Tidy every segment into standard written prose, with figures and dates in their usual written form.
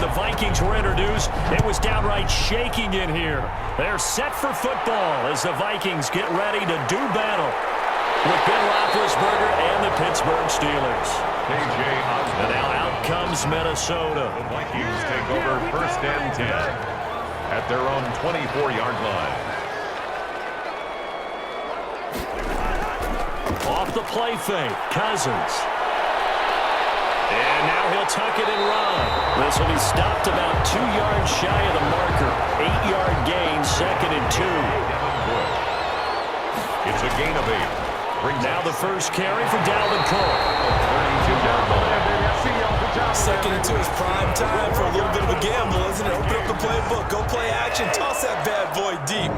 the Vikings were introduced, it was downright shaking in here. They're set for football as the Vikings get ready to do battle with Ben Roethlisberger and the Pittsburgh Steelers. And now out comes Minnesota. The Vikings take over 1st and 10 at their own 24-yard line. Off the play fake, Cousins. And now he'll tuck it and run. This will be stopped about 2 yards shy of the marker. 8-yard gain, 2nd and 2. It's a gain of 8. Now the first carry for Dalvin Cook. 32-yard line. 2nd and 2 is prime time for a little bit of a gamble, isn't it? Open up the playbook, go play action, toss that bad boy deep.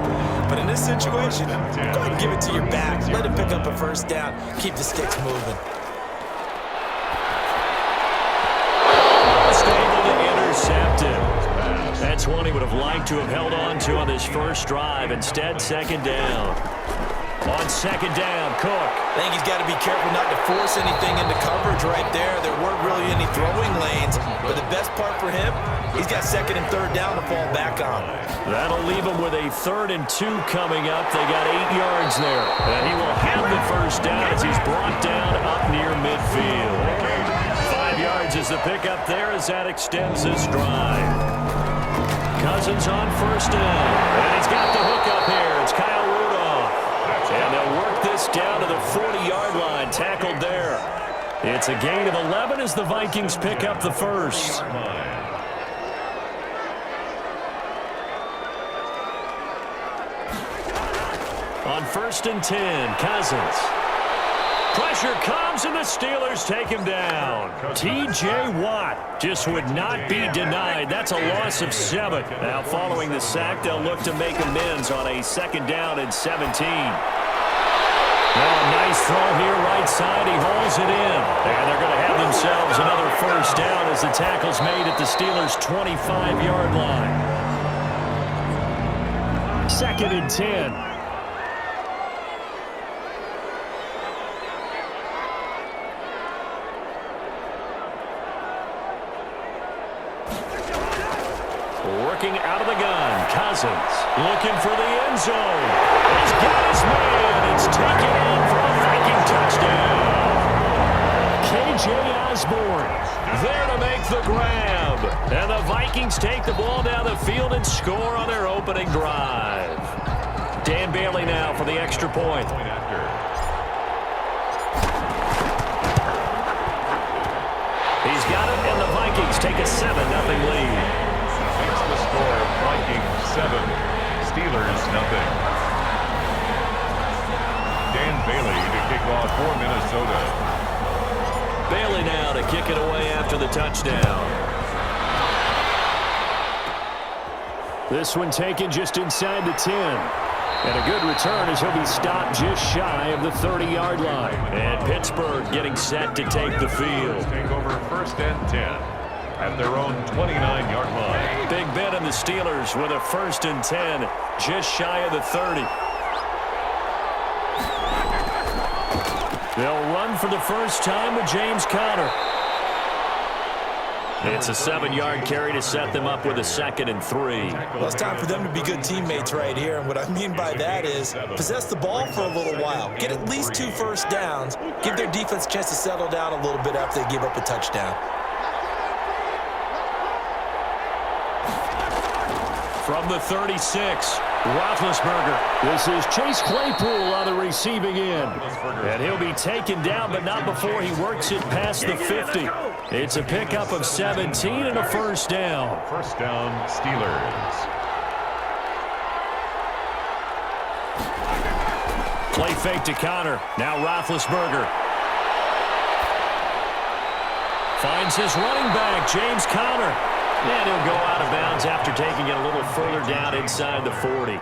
But in this situation, go ahead and give it to your back. Let him pick up a 1st down. Keep the sticks moving. Almost able to intercept it. That's one he would have liked to have held on to on this first drive. Instead, 2nd down. On 2nd down, Cook. I think he's got to be careful not to force anything into coverage right there. There weren't really any throwing lanes. But the best part for him, he's got 2nd and 3rd down to fall back on. That'll leave him with a 3rd and 2 coming up. They got 8 yards there. And he will have the 1st down as he's brought down up near midfield. 5 yards is the pickup there as that extends this drive. Cousins on 1st down. And he's got the hook up here. It's Kyle Rudolph. And they'll work this down to the 40-yard line. Tackled there. It's a gain of 11 as the Vikings pick up the 1st. On 1st and 10, Cousins. Pressure comes, and the Steelers take him down. T.J. Watt just would not be denied. That's a loss of 7. Now, following the sack, they'll look to make amends on a 2nd down and 17. Now, a nice throw here right side. He hauls it in. And they're going to have themselves another 1st down as the tackle's made at the Steelers' 25-yard line. 2nd and 10. Working out of the gun, Cousins looking for the end zone. He's got his man. It's taken in for a Viking touchdown. K.J. Osborne there to make the grab. And the Vikings take the ball down the field and score on their opening drive. Dan Bailey now for the extra point. He's got it, and the Vikings take a 7-0 lead. Makes the score Vikings 7, Steelers 0. Dan Bailey to kick off for Minnesota. Bailey now to kick it away after the touchdown. This one taken just inside the 10. And a good return as he'll be stopped just shy of the 30-yard line. And Pittsburgh getting set to take the field. Take over 1st and 10. At their own 29-yard line. Big Ben and the Steelers with a 1st and 10, just shy of the 30. They'll run for the first time with James Conner. It's a 7-yard carry to set them up with a 2nd and 3. Well, it's time for them to be good teammates right here. And what I mean by that is possess the ball for a little while. Get at least 2 1st downs. Give their defense a chance to settle down a little bit after they give up a touchdown. From the 36, Roethlisberger. This is Chase Claypool on the receiving end. And he'll be taken down, but not before he works it past the 50. It's a pickup of 17 and a 1st down. 1st down, Steelers. Play fake to Conner. Now Roethlisberger. Finds his running back, James Conner. And he'll go out of bounds after taking it a little further down inside the 40.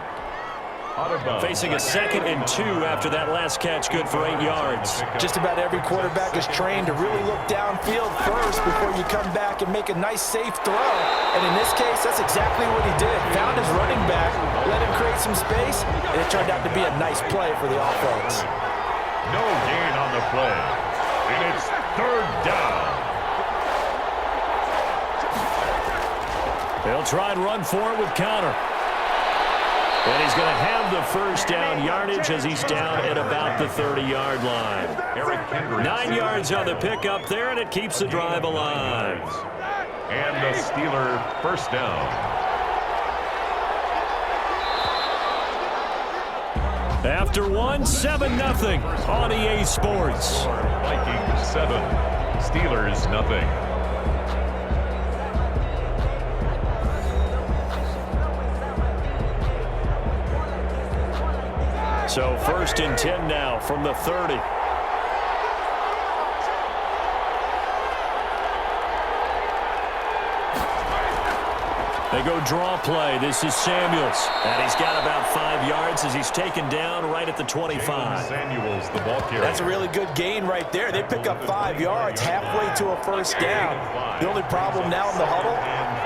Facing a 2nd and 2 after that last catch, good for 8 yards. Just about every quarterback is trained to really look downfield first before you come back and make a nice, safe throw. And in this case, that's exactly what he did. Found his running back, let him create some space, and it turned out to be a nice play for the offense. No gain on the play. And it's 3rd down. They'll try and run for it with Connor. And he's going to have the first down yardage as he's down at about the 30-yard line. 9 yards on the pickup there, and it keeps the drive alive. And the Steeler first down. After one, 7-0 on EA Sports. Vikings 7, Steelers nothing. So 1st and 10 now from the 30. They go draw play. This is Samuels. And he's got about 5 yards as he's taken down right at the 25. Samuels, the ball carrier. That's a really good gain right there. They pick up 5 yards halfway to a first down. The only problem now in the huddle,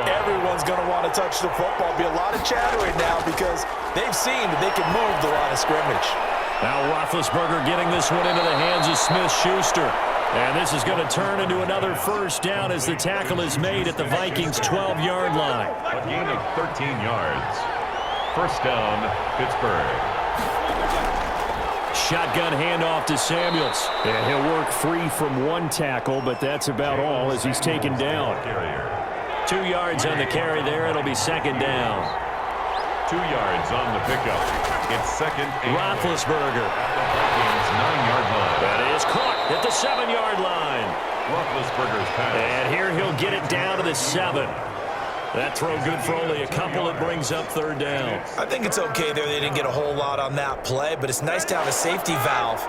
everyone's going to want to touch the football. Be a lot of chattering now because they've seen that they can move the line of scrimmage. Now Roethlisberger getting this one into the hands of Smith-Schuster. And this is going to turn into another first down as the tackle is made at the Vikings' 12-yard line. A gain of 13 yards. First down, Pittsburgh. Shotgun handoff to Samuels. And he'll work free from one tackle, but that's about all as he's taken down. 2 yards on the carry there. It'll be second down. 2 yards on the pickup. It's second and Roethlisberger. the Vikings' 9-yard line. That is caught at the 7-yard line. Roethlisberger's pass. And here he'll get it down to the 7. That throw good for only a couple. It brings up third down. I think it's okay there. They didn't get a whole lot on that play, but it's nice to have a safety valve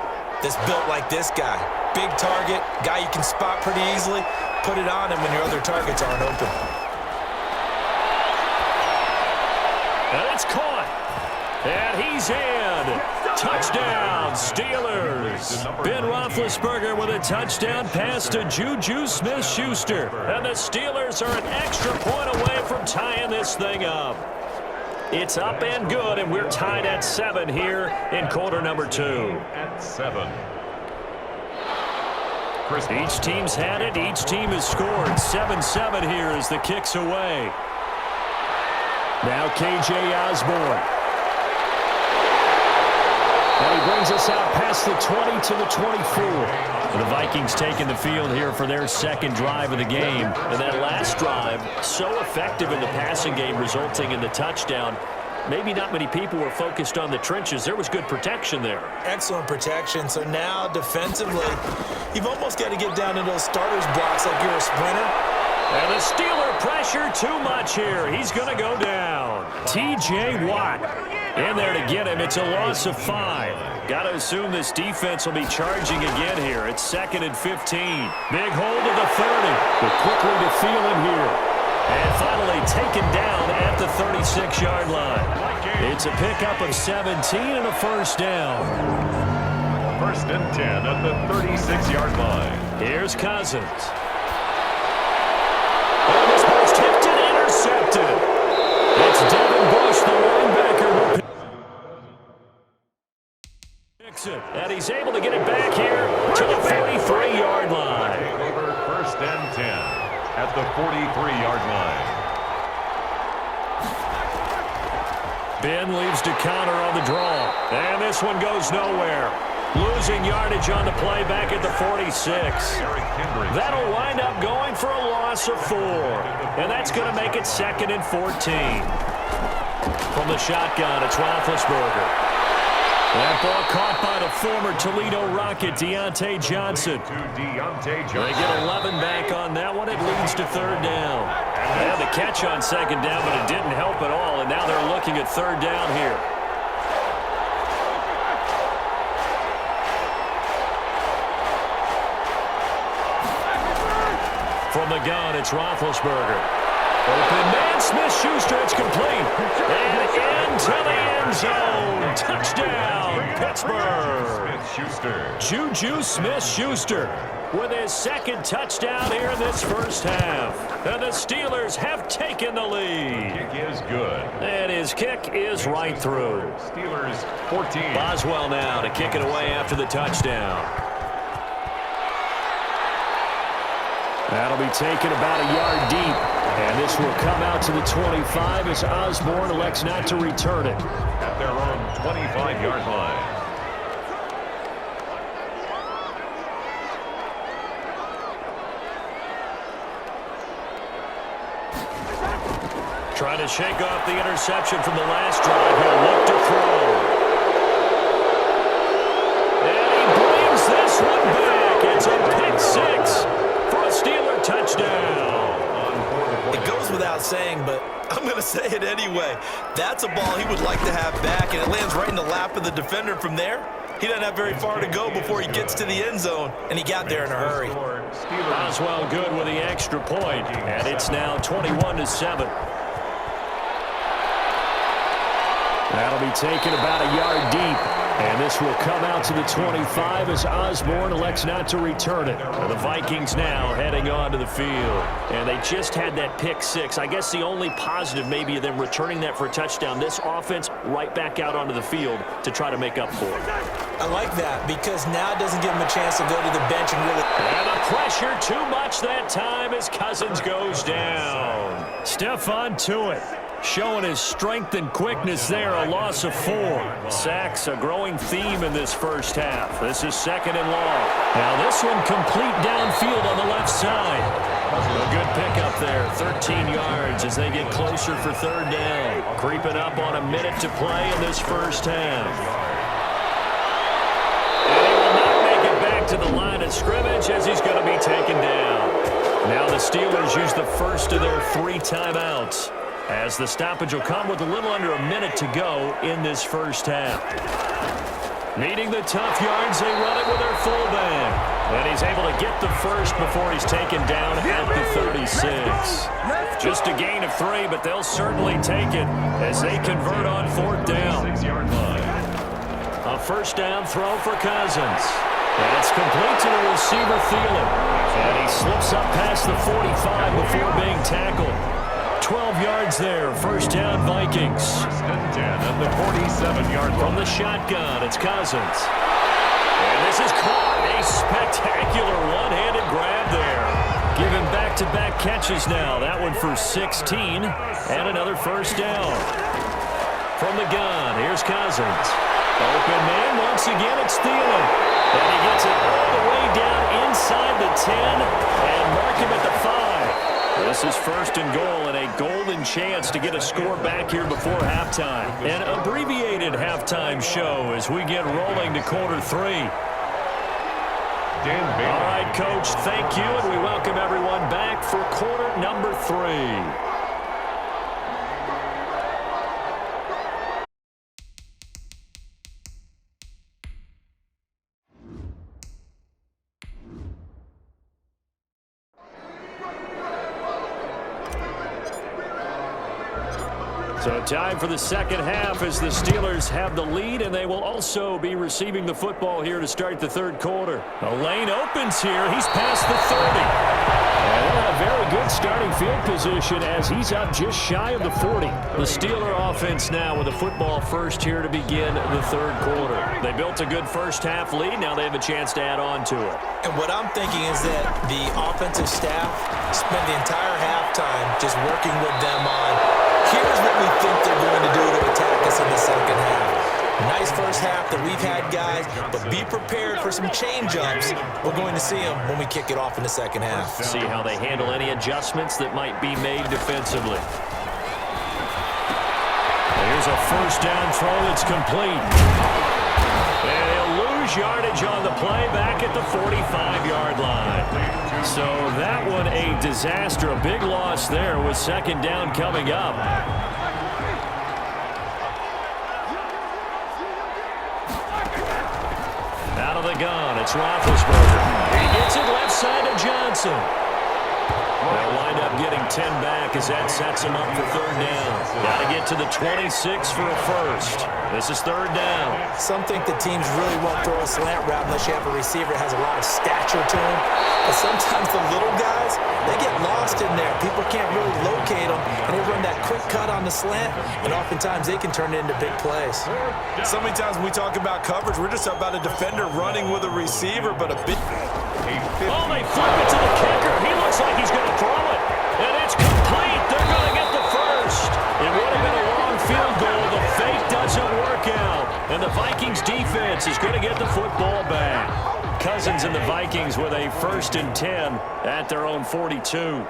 that's built like this guy. Big target, guy you can spot pretty easily. Put it on him when your other targets aren't open. And it's caught. And he's in. Touchdown, Steelers. Ben Roethlisberger with a touchdown pass to Juju Smith-Schuster. And the Steelers are an extra point away from tying this thing up. It's up and good, and we're tied at 7 here in quarter number 2. At 7. Each team's had it. Each team has scored. 7-7 here as the kick's away. Now K.J. Osborne. And he brings us out past the 20 to the 24. The Vikings taking the field here for their second drive of the game. And that last drive, so effective in the passing game, resulting in the touchdown. Maybe not many people were focused on the trenches. There was good protection there. Excellent protection. So now defensively, you've almost got to get down into those starters blocks like you're a sprinter. And the Steeler pressure too much here. He's going to go down. T.J. Watt in there to get him. It's a loss of 5. Got to assume this defense will be charging again here. It's 2nd and 15. Big hold of the 30. But quickly to feel him here. And finally taken down at the 36-yard line. It's a pickup of 17 and a first down. 1st and 10 at the 36-yard line. Here's Cousins. And this one's tipped and intercepted. It's Devin Bush, the linebacker, who picks it. And he's able to get it back here to the 43-yard line. Over 1st and 10 at the 43-yard line. Ben leaves to Connor on the draw. And this one goes nowhere. Losing yardage on the play back at the 46. That'll wind up going for a loss of 4. And that's going to make it 2nd and 14. From the shotgun, it's Roethlisberger. That ball caught by the former Toledo Rocket, Deontay Johnson. They get 11 back on that one. It leads to third down. They had the catch on second down, but it didn't help at all. And now they're looking at third down here. From the gun, it's Roethlisberger. Open man, Smith-Schuster, it's complete. And into the end zone. Touchdown, Pittsburgh. Smith-Schuster. Juju Smith-Schuster with his second touchdown here in this first half. And the Steelers have taken the lead. Kick is good. And his kick is right through. Steelers 14. Boswell now to kick it away after the touchdown. That'll be taken about a yard deep. And this will come out to the 25 as Osborne elects not to return it. At their own 25-yard line. Trying to shake off the interception from the last drive. He'll look to throw. And he brings this one back. It's a pick six for a Steeler touchdown. It goes without saying, but I'm going to say it anyway. That's a ball he would like to have back, and it lands right in the lap of the defender from there. He doesn't have very far to go before he gets to the end zone, and he got there in a hurry. Oswell good with the extra point, and it's now 21-7. That'll be taken about a yard deep. And this will come out to the 25 as Osborne elects not to return it. The Vikings now heading onto the field. And they just had that pick six. I guess the only positive maybe of them returning that for a touchdown. This offense right back out onto the field to try to make up for it. I like that because now it doesn't give him a chance to go to the bench and really... And the pressure too much that time as Cousins goes down. Stephon Tuitt showing his strength and quickness there, a loss of 4. Sacks, a growing theme in this first half. This is second and long. Now this one complete downfield on the left side. A good pickup there, 13 yards as they get closer for third down. Creeping up on a minute to play in this first half. And he will not make it back to the line of scrimmage as he's going to be taken down. Now the Steelers use the first of their 3 timeouts, as the stoppage will come with a little under a minute to go in this first half. Needing the tough yards, they run it with their fullback. And he's able to get the first before he's taken down at the 36. Just a gain of 3, but they'll certainly take it as they convert on fourth down. 6-yard line. A first down throw for Cousins. And it's complete to the receiver, Thielen. And he slips up past the 45 before being tackled. 12 yards there, first down Vikings. First and 10 at the 47-yard line. From the shotgun, it's Cousins. And this is caught. A spectacular one-handed grab there. Giving back-to-back catches now. That one for 16 and another first down. From the gun, here's Cousins. Open man, once again it's Thielen. And he gets it all the way down inside the 10 and mark him at the 5. This is first and goal and a golden chance to get a score back here before halftime. An abbreviated halftime show as we get rolling to quarter 3. All right, Coach, thank you, and we welcome everyone back for quarter number 3. So time for the second half as the Steelers have the lead, and they will also be receiving the football here to start the third quarter. The lane opens here. He's past the 30. And they'll have a very good starting field position as he's up just shy of the 40. The Steeler offense now with the football first here to begin the third quarter. They built a good first half lead. Now they have a chance to add on to it. And what I'm thinking is that the offensive staff spent the entire halftime just working with them on here's what we think they're going to do to attack us in the second half. Nice first half that we've had, guys, but be prepared for some change-ups. We're going to see them when we kick it off in the second half. See how they handle any adjustments that might be made defensively. Here's a first down throw that's complete. And he'll lose yardage on the play back at the 45-yard line. So that one a disaster, a big loss there with second down coming up. Out of the gun, it's Roethlisberger. He gets it left side to Johnson. They'll wind up getting 10 back as that sets him up for third down. Got to get to the 26 for a first. This is third down. Some think the teams really won't throw a slant route unless you have a receiver that has a lot of stature to him. But sometimes the little guys, they get lost in there. People can't really locate them, and they run that quick cut on the slant, and oftentimes they can turn it into big plays. So many times when we talk about coverage, we're just about a defender running with a receiver, but a big... Oh, they flip it to the kicker. He looks looks like he's going to throw it. And it's complete. They're going to get the first. It would have been a long field goal. The fake doesn't work out. And the Vikings defense is going to get the football back. Cousins and the Vikings with a 1st and 10 at their own 42. And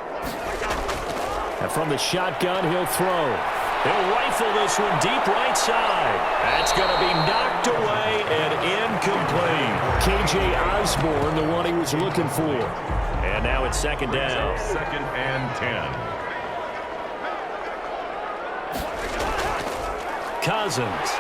from the shotgun, he'll throw. He'll rifle this one deep right side. That's going to be knocked away and incomplete. K.J. Osborne, the one he was looking for. And now it's 2nd down. 2nd and 10. Cousins.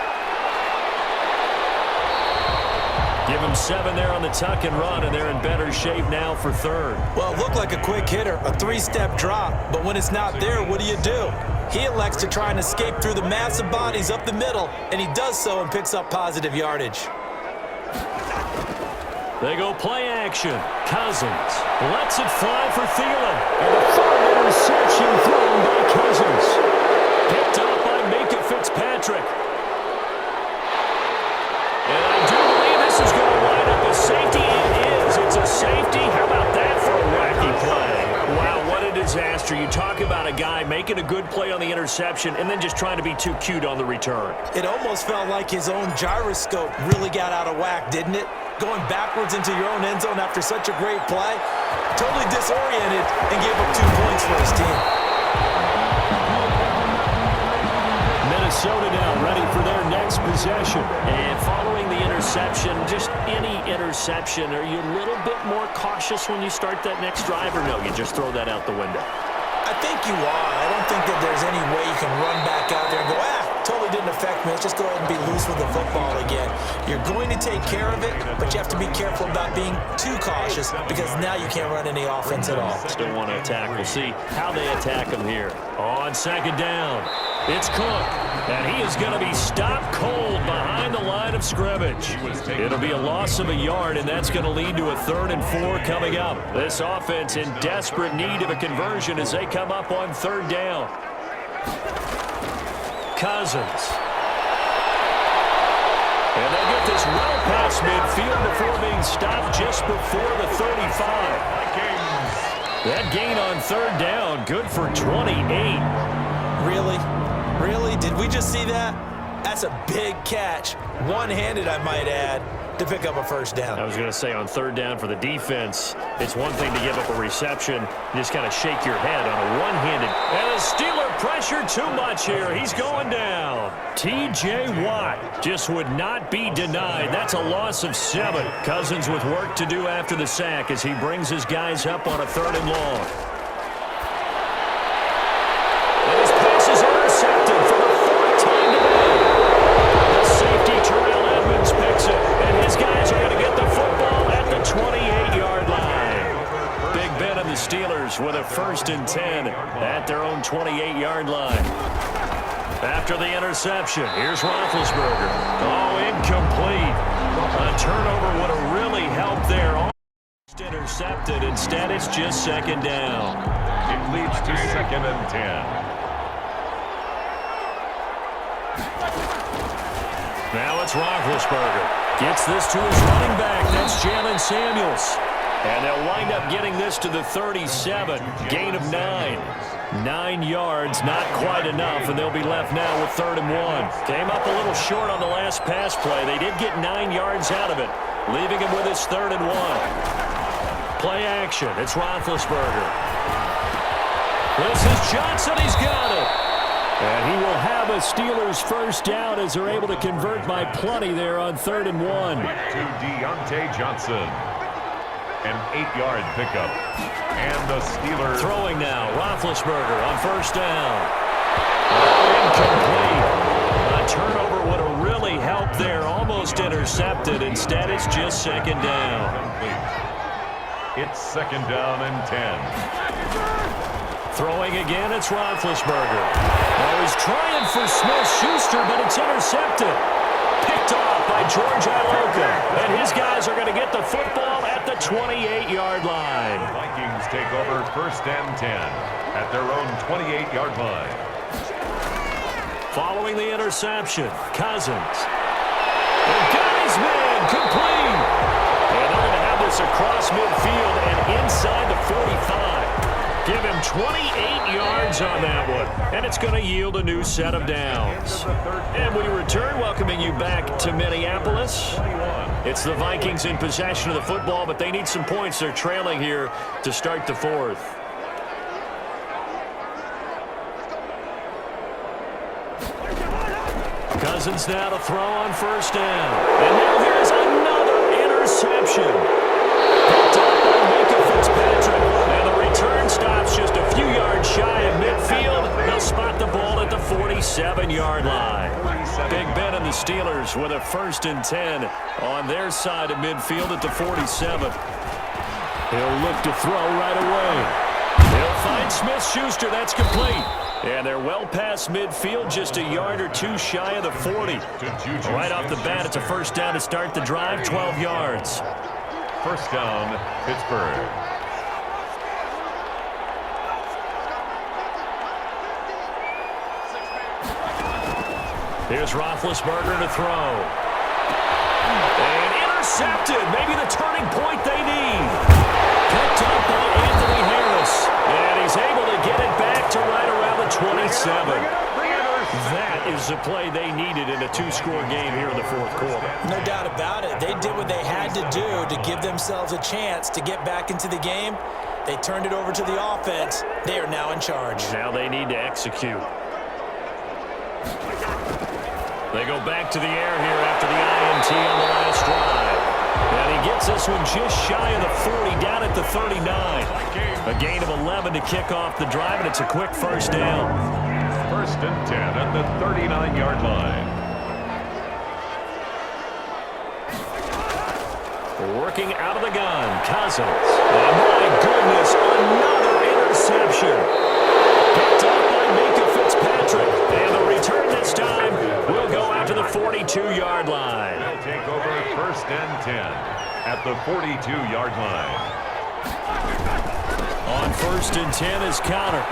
Give him 7 there on the tuck and run, and they're in better shape now for 3rd. Well, it looked like a quick hitter, a 3-step drop, but when it's not there, what do? He elects to try and escape through the massive bodies up the middle, and he does so and picks up positive yardage. They go play action. Cousins lets it fly for Thielen. And a 3rd interception thrown by Cousins. Picked up by Micah Fitzpatrick. And I do believe this is going to wind up a safety. It is. It's a safety. How about that for a wacky play? Wow, what a disaster. You talk about a guy making a good play on the interception and then just trying to be too cute on the return. It almost felt like his own gyroscope really got out of whack, didn't it? Going backwards into your own end zone after such a great play. Totally disoriented and gave up 2 points for his team. Minnesota now ready for their next possession. And following the interception, just any interception, are you a little bit more cautious when you start that next drive, or no, you just throw that out the window? I think you are. I don't think that there's any way you can run back out there and go, totally didn't affect me. Let's just go ahead and be loose with the football again. You're going to take care of it, but you have to be careful about being too cautious because now you can't run any offense at all. Still want to attack. We'll see how they attack him here. On 2nd down, it's Cook, and he is going to be stopped cold behind the line of scrimmage. It'll be a loss of a yard, and that's going to lead to a 3rd and 4 coming up. This offense in desperate need of a conversion as they come up on 3rd down. Cousins. And they get this well past midfield before being stopped just before the 35. That gain on 3rd down, good for 28. Really? Really? Did we just see that? That's a big catch. One-handed, I might add, to pick up a 1st down. I was going to say on 3rd down for the defense, it's one thing to give up a reception. You just kind of shake your head on a one-handed. And the Steeler pressure too much here. He's going down. T.J. Watt just would not be denied. That's a loss of 7. Cousins with work to do after the sack as he brings his guys up on a 3rd and long. And his pass is intercepted for the 4th time today. The safety, Terrell Edmonds, picks it. And his guys are going to get the football at the 28-yard line. Big Ben and the Steelers with a 1st and 10 at their own 28-yard line. After the interception, here's Roethlisberger. Oh, incomplete. A turnover would have really helped there. Almost intercepted. Instead, it's just 2nd down. It leads to 2nd and 10. Now it's Roethlisberger. Gets this to his running back. That's Jalen Samuels. And they'll wind up getting this to the 37. Gain of 9. 9 yards, not quite enough, and they'll be left now with 3rd and 1. Came up a little short on the last pass play. They did get 9 yards out of it, leaving him with his 3rd and 1. Play action. It's Roethlisberger. This is Johnson. He's got it. And he will have a Steelers 1st down as they're able to convert by plenty there on 3rd and 1. To Deontay Johnson. An 8-yard pickup. And the Steelers throwing now. Roethlisberger on 1st down. Oh, incomplete. A turnover would have really helped there. Almost intercepted. Instead, it's just 2nd down. It's 2nd down and 10. Throwing again, it's Roethlisberger. Now he's trying for Smith-Schuster, but it's intercepted. Picked off by George Iloka. And his guys are going to get the football at the 28-yard line. The Vikings take over 1st and 10 at their own 28-yard line. Following the interception, Cousins. The guy's man, complete. And they're going to have this across midfield and inside the 45. Give him 28 yards on that one, and it's going to yield a new set of downs. And we return, welcoming you back to Minneapolis. It's the Vikings in possession of the football, but they need some points. They're trailing here to start the fourth. Cousins now to throw on first down. And now here's another interception. Picked up by Micah Fitzpatrick. And the return stops just a few yards shy of midfield. They'll spot the ball at the 47-yard line. Big Ben and the Steelers with a 1st and 10 on their side of midfield at the 47. He'll look to throw right away. He'll find Smith-Schuster. That's complete. And they're well past midfield, just a yard or two shy of the 40. Right off the bat, it's a first down to start the drive, 12 yards. First down, Pittsburgh. Here's Roethlisberger to throw. And intercepted. Maybe the turning point they need. Picked up by Anthony Harris. And he's able to get it back to right around the 27. That is the play they needed in a 2-score game here in the fourth quarter. No doubt about it. They did what they had to do to give themselves a chance to get back into the game. They turned it over to the offense. They are now in charge. Now they need to execute. They go back to the air here after the INT on the last drive. And he gets this one just shy of the 40, down at the 39. A gain of 11 to kick off the drive, and it's a quick first down. 1st and 10 at the 39-yard line. Working out of the gun, Cousins. And my goodness, another interception. Picked up by Micah Fitzpatrick. And the return this time will go out to the 42-yard line. They'll take over 1st and 10 at the 42-yard line. On 1st and 10 is Connor.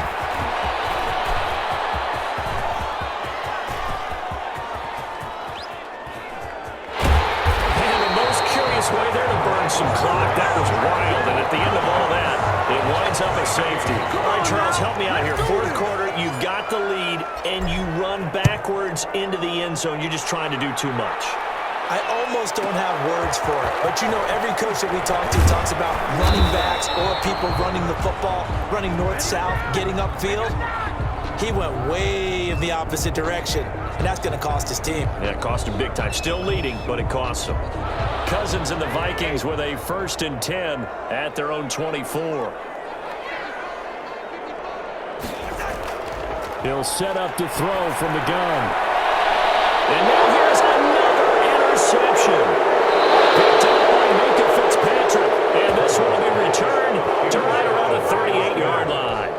And the most curious way there to burn some clock. That was wild. And at the end of all that, it winds up a safety. All right, Charles, help me out here. Fourth quarter, you've got the lead, and you run backwards into the end zone. You're just trying to do too much. I almost don't have words for it. But, you know, every coach that we talk to talks about running backs or people running the football, running north-south, getting upfield. He went way in the opposite direction, and that's going to cost his team. Yeah, it cost him big time. Still leading, but it costs him. Cousins and the Vikings with a 1st and 10 at their own 24. He'll set up to throw from the gun. And now here's another interception. Picked up by Micah Fitzpatrick. And this one will be returned to right around the 38-yard line.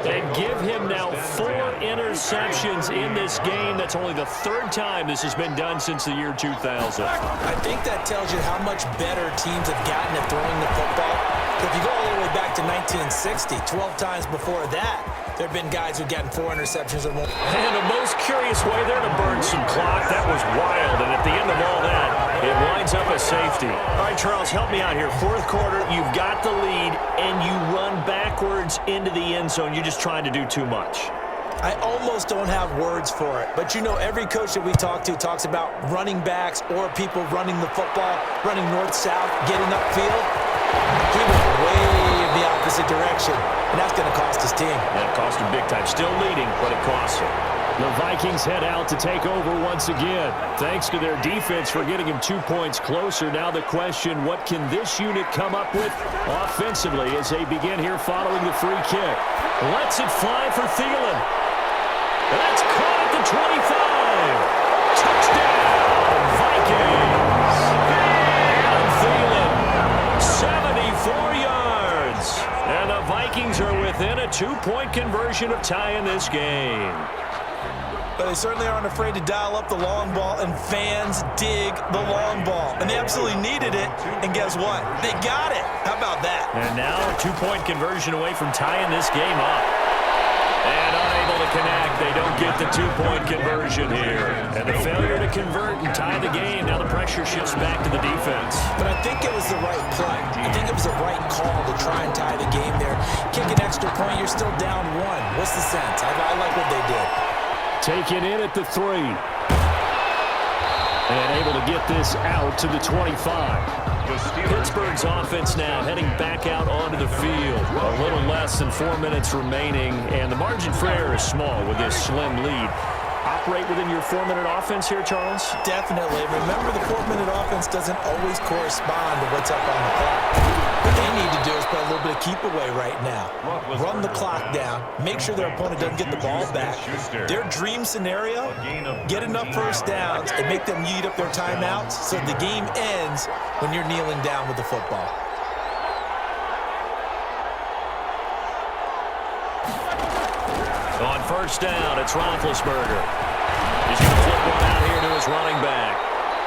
And give him now 4 interceptions in this game. That's only the 3rd time this has been done since the year 2000. I think that tells you how much better teams have gotten at throwing the football. If you go all the way back to 1960, 12 times before that, there have been guys who've gotten 4 interceptions or more. And the most curious way there to burn some clock. That was wild. And at the end of all that, it winds up a safety. All right, Charles, help me out here. Fourth quarter, you've got the lead, and you run backwards into the end zone. You're just trying to do too much. I almost don't have words for it. But, you know, every coach that we talk to talks about running backs or people running the football, running north-south, getting upfield. He went way in the opposite direction, and that's going to cost his team. Yeah, it cost him big time. Still leading, but it costs him. The Vikings head out to take over once again. Thanks to their defense for getting him 2 points closer. Now the question, what can this unit come up with offensively as they begin here following the free kick? Lets it fly for Thielen. That's caught at the 25. Touchdown, Vikings. And Thielen, 74 yards. And the Vikings are within a 2-point conversion of tying this game. But they certainly aren't afraid to dial up the long ball, and fans dig the long ball. And they absolutely needed it, and guess what? They got it. How about that? And now a 2-point conversion away from tying this game up. And unable to connect. They don't get the two-point conversion here. And the failure to convert and tie the game. Now the pressure shifts back to the defense. But I think it was the right play. I think it was the right call to try and tie the game there. Kick an extra point, you're still down one. What's the sense? I like what they did. Take it in at the 3. And able to get this out to the 25. Pittsburgh's offense now heading back out onto the field. A little less than 4 minutes remaining, and the margin for error is small with this slim lead. Operate within your 4-minute offense here, Charles? Definitely. Remember, the 4-minute offense doesn't always correspond to what's up on the clock. What they need to do is play a little bit of keep away right now. Run the clock down. Make sure their opponent doesn't get the ball back. Their dream scenario, get enough first downs and make them eat up their timeouts so the game ends when you're kneeling down with the football. On first down, it's Roethlisberger. He's going to flip one out here to his running back.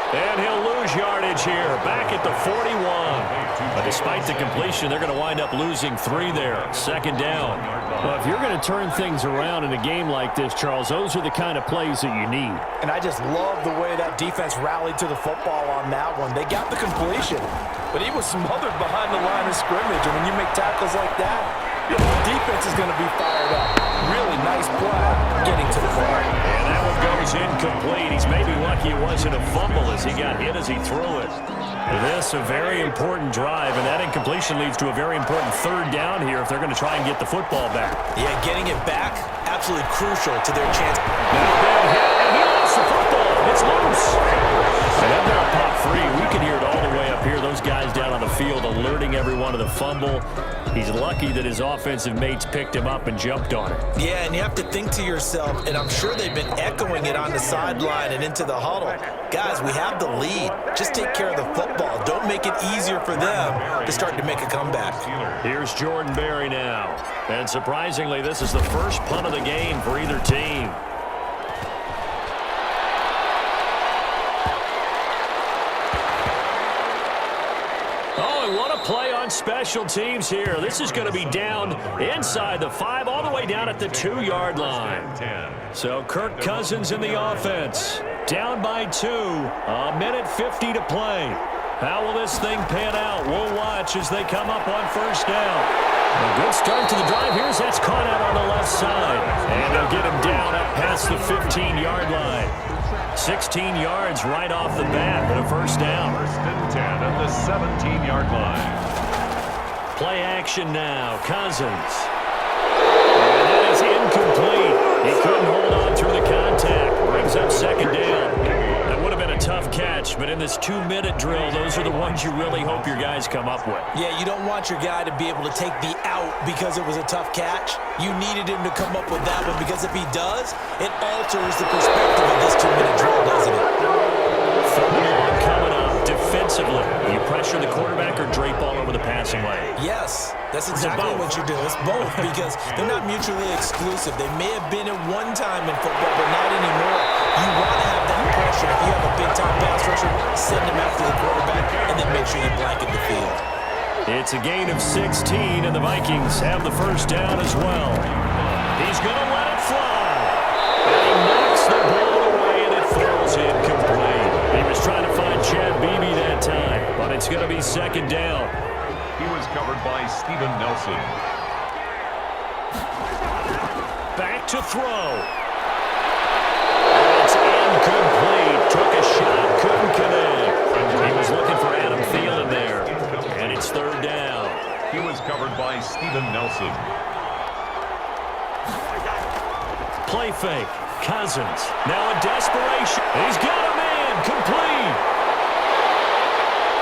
And he'll lose yardage here, back at the 41. But despite the completion, they're going to wind up losing 3 there. Second down. Well, if you're going to turn things around in a game like this, Charles, those are the kind of plays that you need. And I just love the way that defense rallied to the football on that one. They got the completion, but he was smothered behind the line of scrimmage. And when you make tackles like that, the defense is going to be fired up. Really nice play getting to the ball. And that one goes incomplete. He's maybe lucky it wasn't a fumble as he got hit as he threw it. This a very important drive, and that incompletion leads to a very important third down here if they're going to try and get the football back. Yeah, getting it back, absolutely crucial to their chance. Now bad hit, and he lost the football. It's loose. And that ball popped free. We can hear it all the way up here. Those guys down on the field alerting everyone to the fumble. He's lucky that his offensive mates picked him up and jumped on it. Yeah, and you have to think to yourself, and I'm sure they've been echoing it on the sideline and into the huddle. Guys, we have the lead. Just take care of the football. Don't make it easier for them to start to make a comeback. Here's Jordan Berry now. And surprisingly, this is the first punt of the game for either team. What a play on special teams here. This is going to be down inside the 5, all the way down at the 2-yard line. So Kirk Cousins in the offense. Down by 2. A minute 50 to play. How will this thing pan out? We'll watch as they come up on first down. A good start to the drive here as that's caught out on the left side. And they'll get him down up past the 15-yard line. 16 yards right off the bat, but a first down. First and 10 at the 17-yard line. Play action now. Cousins. And that is incomplete. He couldn't hold on through the contact. Brings up second down. That would have been a tough catch, but in this 2-minute drill, those are the ones you really hope your guys come up with. Yeah, you don't want your guy to be able to take the out because it was a tough catch. You needed him to come up with that one because if he does, it alters the perspective of this 2-minute drill, doesn't it? Football coming up defensively. You pressure the quarterback or drape all over the passing lane? Yes, that's exactly what you do. It's both because they're not mutually exclusive. They may have been at one time in football, but not anymore. You want to have that pressure. If you have a big-time pass rusher, send him after the quarterback, and then make sure you blanket the field. It's a gain of 16, and the Vikings have the first down as well. He's going to let it fly. And he knocks the ball away, and it throws incomplete. He was trying to find Chad Beebe that time, but it's going to be second down. He was covered by Steven Nelson. Back to throw. It's incomplete. Took a shot, couldn't connect. He was looking for Adam Thielen there. And it's third down. He was covered by Steven Nelson. Play fake. Cousins. Now in desperation. He's got a man. Complete.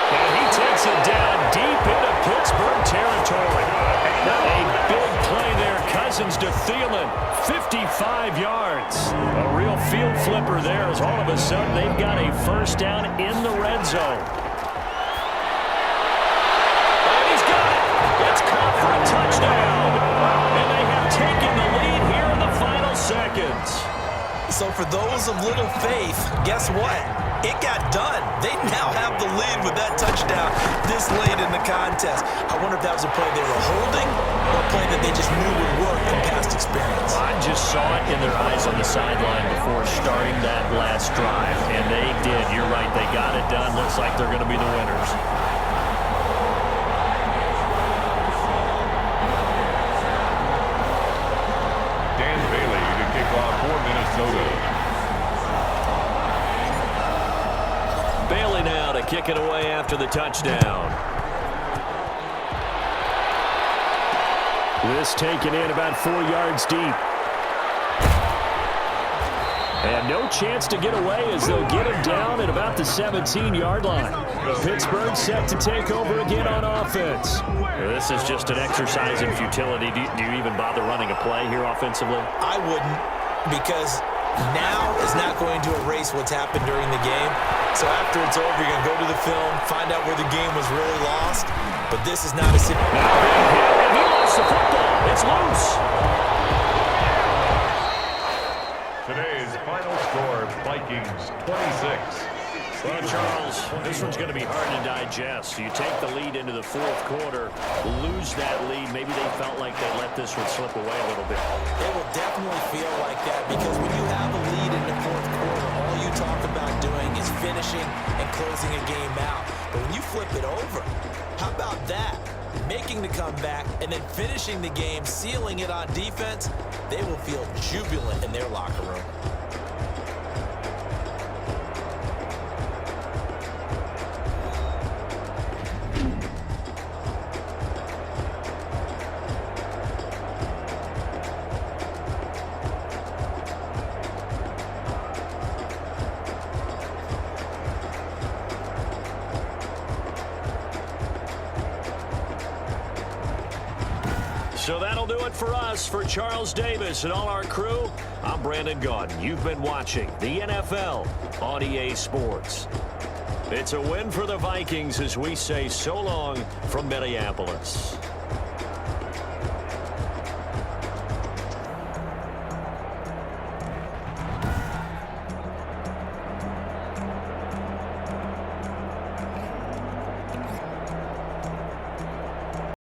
And he takes it down deep into Pittsburgh territory. A big play there. Cousins to Thielen. 55 yards. A real field flipper there as all of a sudden they've got a first down in the red zone. And he's got it. It's caught for a touchdown. And they have taken the lead here in the final seconds. So for those of little faith, guess what? It got done. They now have the lead with that touchdown this late in the contest. I wonder if that was a play they were holding or a play that they just knew would work from past experience. I just saw it in their eyes on the sideline before starting that last drive, and they did. You're right. They got it done. Looks like they're going to be the winners. Bailey now to kick it away after the touchdown. This taken in about 4 yards deep. And no chance to get away as they'll get him down at about the 17-yard line. Pittsburgh set to take over again on offense. This is just an exercise in futility. Do you even bother running a play here offensively? I wouldn't, because now is not going to erase what's happened during the game. So after it's over, you're going to go to the film, find out where the game was really lost. But this is not a situation. And he lost the football. It's loose. Today's final score, Vikings 26. Well, Charles, this one's going to be hard to digest. You take the lead into the fourth quarter, lose that lead. Maybe they felt like they let this one slip away a little bit. It will definitely feel like that, because when you have a lead in the fourth quarter, all you talk about doing is finishing and closing a game out. But when you flip it over, how about that? Making the comeback and then finishing the game, sealing it on defense, they will feel jubilant in their locker room. So that'll do it for us. For Charles Davis and all our crew, I'm Brandon Gaudin. You've been watching the NFL on EA Sports. It's a win for the Vikings as we say so long from Minneapolis.